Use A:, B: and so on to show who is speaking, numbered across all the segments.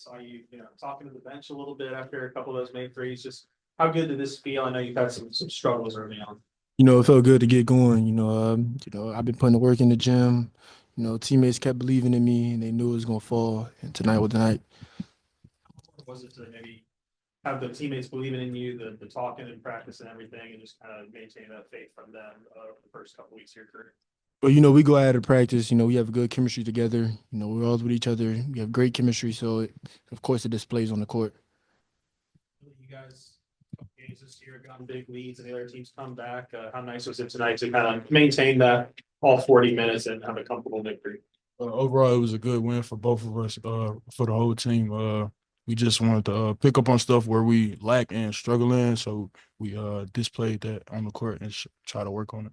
A: saw you, talking to the bench a little bit after a couple of those made threes. Just how good did this feel? I know you've had some struggles early on.
B: It felt good to get going. I've been putting the work in the gym. Teammates kept believing in me, and they knew it was gonna fall. And tonight was the night.
A: Was it to maybe have the teammates believing in you, the talking and practice and everything, and just kind of maintain that faith from them over the first couple weeks of your career?
B: But we go out to practice. We have good chemistry together. We're all with each other. We have great chemistry. So, of course, it displays on the court.
A: You guys, games this year, gotten big leads, and the other teams come back. How nice was it tonight to kind of maintain that all 40 minutes and have a comfortable victory?
C: Overall, it was a good win for both of us, for the whole team. We just wanted to pick up on stuff where we lack and struggle in, so we displayed that on the court and try to work on it.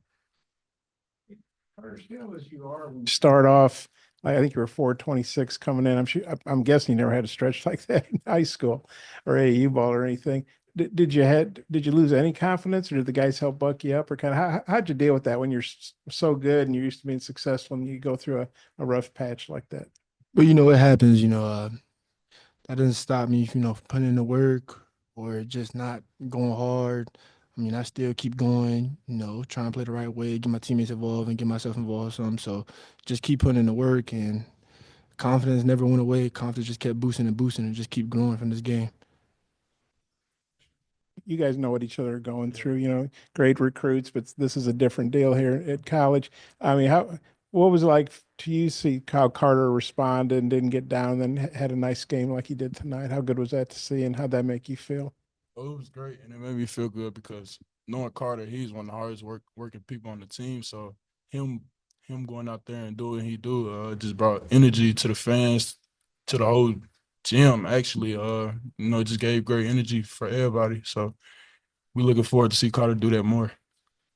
D: As you are, when you start off, I think you were 426 coming in. I'm guessing you never had a stretch like that in high school or AAU ball or anything. Did you lose any confidence, or did the guys help buck you up, or kind of how'd you deal with that when you're so good and you're used to being successful and you go through a rough patch like that?
B: But it happens. That doesn't stop me, from putting in the work or just not going hard. I mean, I still keep going, trying to play the right way, get my teammates involved and get myself involved some. So just keep putting in the work, and confidence never went away. Confidence just kept boosting and boosting and just keep growing from this game.
D: You guys know what each other are going through, great recruits, but this is a different deal here at college. I mean, what was it like to you see how Karter responded and didn't get down, then had a nice game like he did tonight? How good was that to see, and how'd that make you feel?
C: Oh, it was great, and it made me feel good because knowing Carter, he's one of the hardest working people on the team. So him him going out there and doing what he do, just brought energy to the fans, to the whole gym. Actually, just gave great energy for everybody. So we looking forward to see Carter do that more.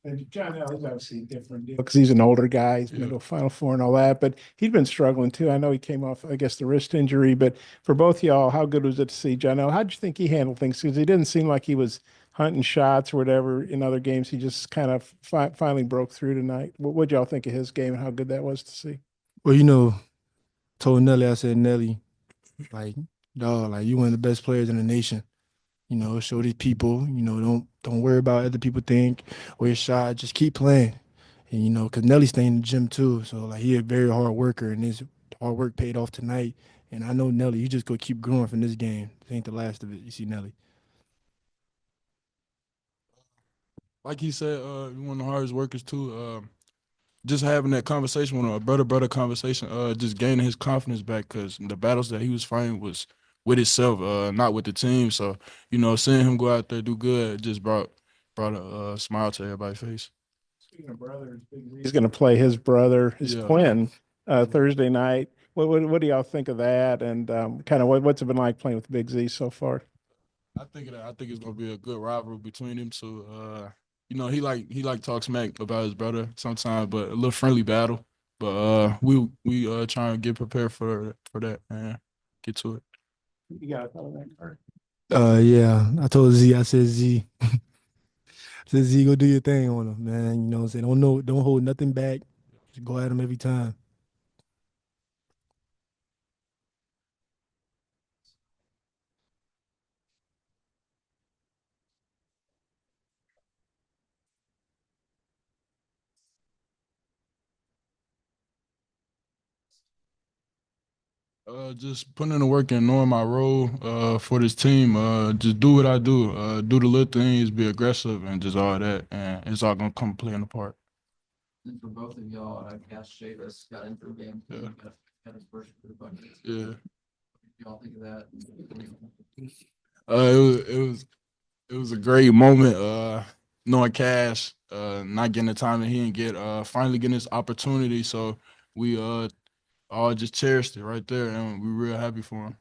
D: And John Ellis obviously a different deal because he's an older guy. He's been
C: Yeah.
D: to a Final Four and all that, but he's been struggling too. I know he came off, I guess, the wrist injury, but for both y'all, how good was it to see John Ellis? How'd you think he handled things? Because he didn't seem like he was hunting shots or whatever in other games. He just kind of finally broke through tonight. What'd y'all think of his game and how good that was to see?
B: Well, told Nelly, I said, Nelly, like, dog, like you one of the best players in the nation. Show these people, don't worry about what other people think or your shot. Just keep playing. And because Nelly staying in the gym too. So like he a very hard worker and his hard work paid off tonight. And I know Nelly, you just go keep growing from this game. This ain't the last of it. You see Nelly.
C: Like he said, one of the hardest workers too. Just having that conversation with him, a brother conversation, just gaining his confidence back because the battles that he was fighting was with himself, not with the team. So seeing him go out there do good just brought a smile to everybody's face.
D: Speaking of brothers, Big Z he's going to play his brother, his
C: Yeah,
D: twin, Thursday night. What do y'all think of that? And kind of what's it been like playing with Big Z so far?
C: I think it's gonna be a good rivalry between them two. He like talk smack about his brother sometimes, but a little friendly battle. But we try and get prepared for that and get to it.
D: You got to follow that card.
B: Yeah, I told Z, I said Z, said Z, go do your thing on him, man. You know what I'm saying? Don't know, don't hold nothing back. Just go at him every time.
C: Just putting in the work and knowing my role for this team. Just do what I do. Do the little things, be aggressive, and just all that, and it's all gonna come playing a part.
E: And for both of y'all, Cass Chavis got into the game.
C: Yeah.
E: Got his first for the bucket.
C: Yeah.
E: Y'all think of that?
C: It was a great moment. Knowing Cash, not getting the time that he didn't get, finally getting this opportunity. So we all just cherished it right there, and we're real happy for him.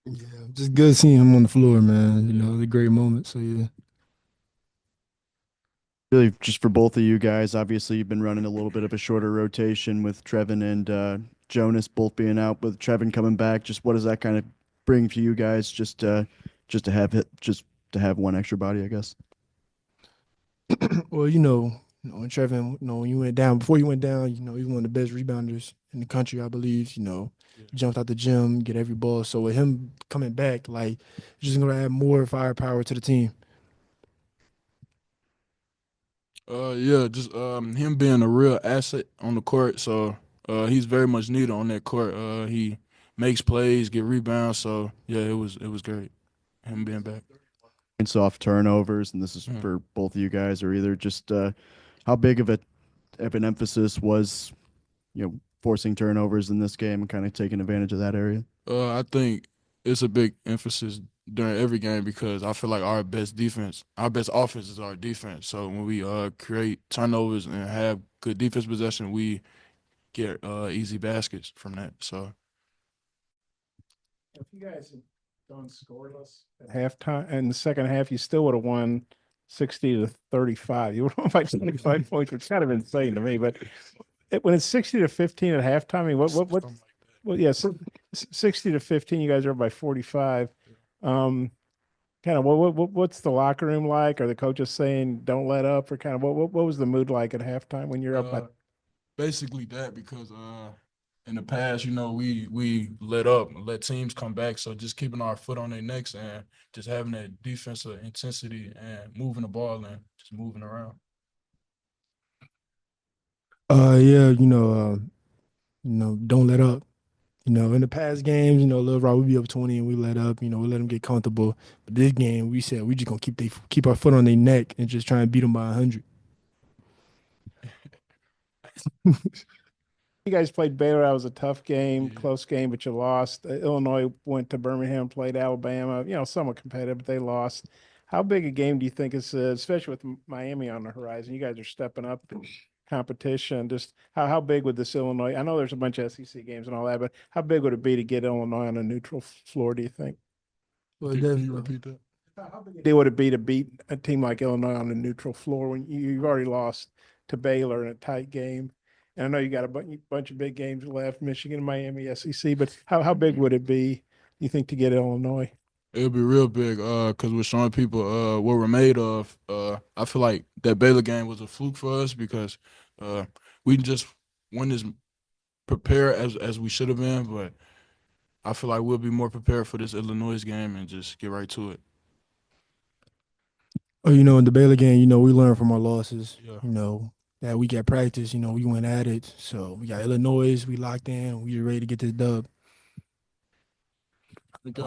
B: Yeah, just good seeing him on the floor, man. It was a great moment. So yeah.
F: Really, just for both of you guys, obviously you've been running a little bit of a shorter rotation with Trevin and Jonas both being out, with Trevin coming back. Just what does that kind of bring to you guys? Just to have one extra body, I guess.
B: Well, And Trevin, when you went down, before you went down, he was one of the best rebounders in the country, I believe.
C: Yeah.
B: Jumped out the gym, get every ball. So with him coming back, like, it's just gonna add more firepower to the team.
C: Yeah, just him being a real asset on the court. So he's very much needed on that court. He makes plays, get rebounds. So yeah, it was great. Him being back.
F: Points off turnovers, and this is for both of you guys, or either just how big of an emphasis was forcing turnovers in this game and kind of taking advantage of that area.
C: I think it's a big emphasis during every game because I feel like our best offense is our defense. So when we create turnovers and have good defense possession, we get easy baskets from that. So
D: If you guys had gone scoreless at halftime, in the second half, you still would have won 60-35. You would have won by 25 points, which is kind of insane to me. But when it's 60-15 at halftime, I mean, what?
C: something like that.
D: Well, yes, 60-15. You guys are up by 45. Kind of what's the locker room like? Are the coaches saying don't let up, or kind of what was the mood like at halftime when you're up by?
C: Basically that because in the past, we let teams come back. So just keeping our foot on their necks and just having that defensive intensity and moving the ball and just moving around.
B: Yeah, don't let up. In the past games, Lil Rob, we be up 20 and we let up, we let them get comfortable. But this game, we said we just gonna keep our foot on their neck and just try and beat them by 100.
D: You guys played Baylor. That was a tough game,
C: Yeah.
D: close game, but you lost. Illinois went to Birmingham, played Alabama, somewhat competitive, but they lost. How big a game do you think is, especially with Miami on the horizon? You guys are stepping up the competition. Just how big would this Illinois? I know there's a bunch of SEC games and all that, but how big would it be to get Illinois on a neutral floor, do you think?
B: Well,
C: Can
B: definitely.
C: you repeat that?
D: How big a deal would it be to beat a team like Illinois on a neutral floor when you've already lost to Baylor in a tight game? And I know you got a bunch of big games left, Michigan, Miami, SEC, but how big would it be, you think, to get Illinois?
C: It'll be real big, cause we're showing people what we're made of. I feel like that Baylor game was a fluke for us because we just weren't as prepared as we should have been. But I feel like we'll be more prepared for this Illinois game and just get right to it.
B: Oh, in the Baylor game, we learned from our losses.
C: Yeah.
B: That week at practice, we went at it. So we got Illinois, we locked in, we ready to get this dub.
C: I think